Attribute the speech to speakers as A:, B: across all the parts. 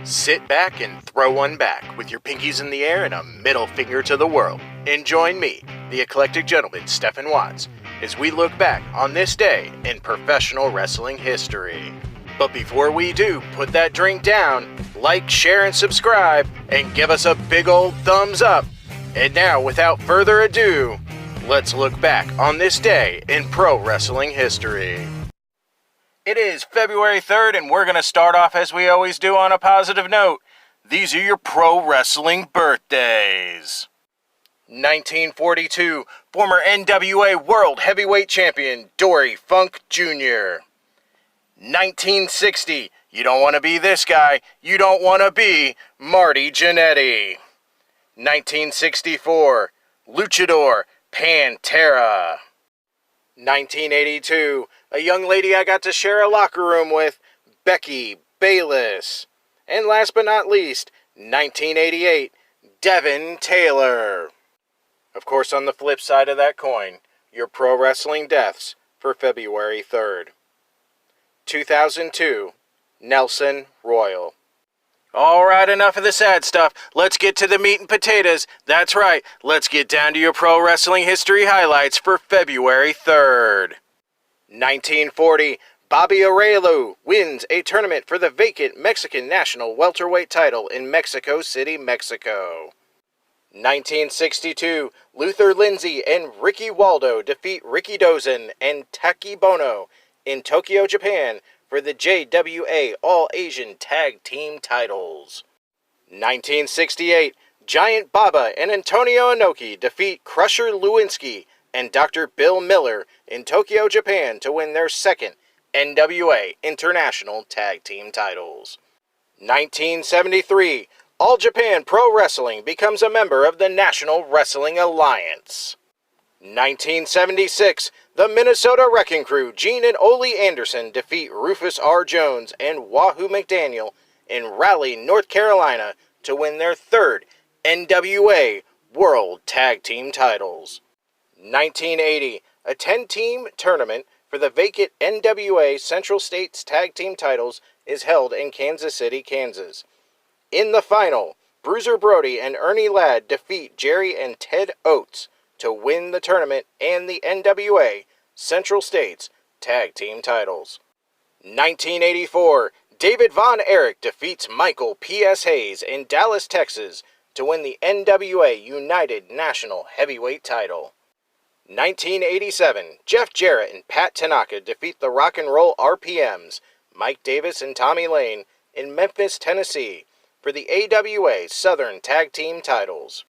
A: Sit back and throw one back with your pinkies in the air and a middle finger to the world. And join me, the eclectic gentleman Stephen Watts, as we look back on this day in professional wrestling history. But before we do, put that drink down, like, share, and subscribe, and give us a big old thumbs up. And now, without further ado, let's look back on this day in pro wrestling history. It is February 3rd, and we're going to start off as we always do on a positive note. These are your pro wrestling birthdays. 1942, former NWA World Heavyweight Champion Dory Funk Jr. 1960, you don't want to be this guy, you don't want to be Marty Jannetty. 1964, Luchador Pantera. 1982, a young lady I got to share a locker room with, Becky Bayless. And last but not least, 1988, Devin Taylor. Of course, on the flip side of that coin, your pro wrestling deaths for February 3rd. 2002, Nelson Royal. Alright, enough of the sad stuff. Let's get to the meat and potatoes. That's right, let's get down to your pro wrestling history highlights for February 3rd. 1940, Bobby Arellano wins a tournament for the vacant Mexican national welterweight title in Mexico City, Mexico. 1962, Luther Lindsay and Ricky Waldo defeat Ricky Dozan and Taki Bono in Tokyo, Japan for the JWA All-Asian Tag Team titles. 1968, Giant Baba and Antonio Inoki defeat Crusher Lewinsky and Dr. Bill Miller in Tokyo, Japan to win their second NWA International Tag Team titles. 1973, All Japan Pro Wrestling becomes a member of the National Wrestling Alliance. 1976, the Minnesota Wrecking Crew, Gene and Ole Anderson, defeat Rufus R. Jones and Wahoo McDaniel in Raleigh, North Carolina, to win their third NWA World Tag Team titles. 1980, a 10-team tournament for the vacant NWA Central States Tag Team titles is held in Kansas City, Kansas. In the final, Bruiser Brody and Ernie Ladd defeat Jerry and Ted Oates to win the tournament and the NWA Central States Tag Team titles. 1984, David Von Erich defeats Michael P.S. Hayes in Dallas, Texas to win the NWA United National Heavyweight title. 1987, Jeff Jarrett and Pat Tanaka defeat the Rock and Roll RPMs, Mike Davis and Tommy Lane, in Memphis, Tennessee for the AWA Southern Tag Team titles.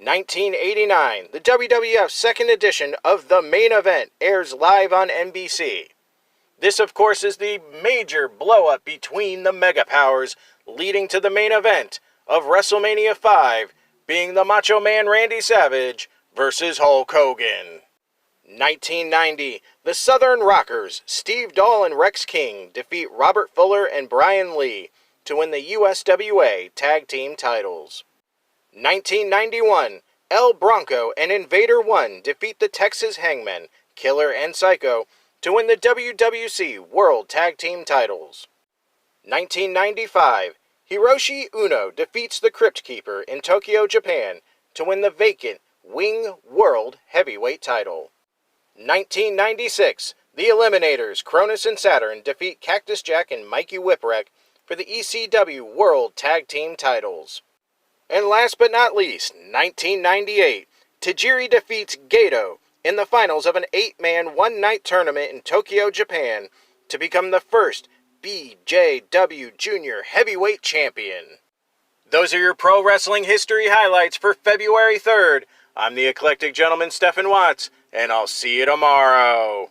A: 1989, the WWF second edition of The Main Event airs live on NBC. This, of course, is the major blow-up between the Mega Powers, leading to the main event of WrestleMania 5 being the Macho Man Randy Savage versus Hulk Hogan. 1990, the Southern Rockers, Steve Dahl and Rex King, defeat Robert Fuller and Brian Lee to win the USWA Tag Team titles. 1991, El Bronco and Invader One defeat the Texas Hangmen, Killer and Psycho, to win the WWC World Tag Team titles. 1995, Hiroshi Uno defeats the Crypt Keeper in Tokyo, Japan, to win the vacant Wing World Heavyweight title. 1996, the Eliminators, Cronus and Saturn, defeat Cactus Jack and Mikey Whipwreck for the ECW World Tag Team titles. And last but not least, 1998, Tajiri defeats Gato in the finals of an 8-man one-night tournament in Tokyo, Japan to become the first BJW Junior Heavyweight Champion. Those are your pro wrestling history highlights for February 3rd. I'm the eclectic gentleman Stephen Watts, and I'll see you tomorrow.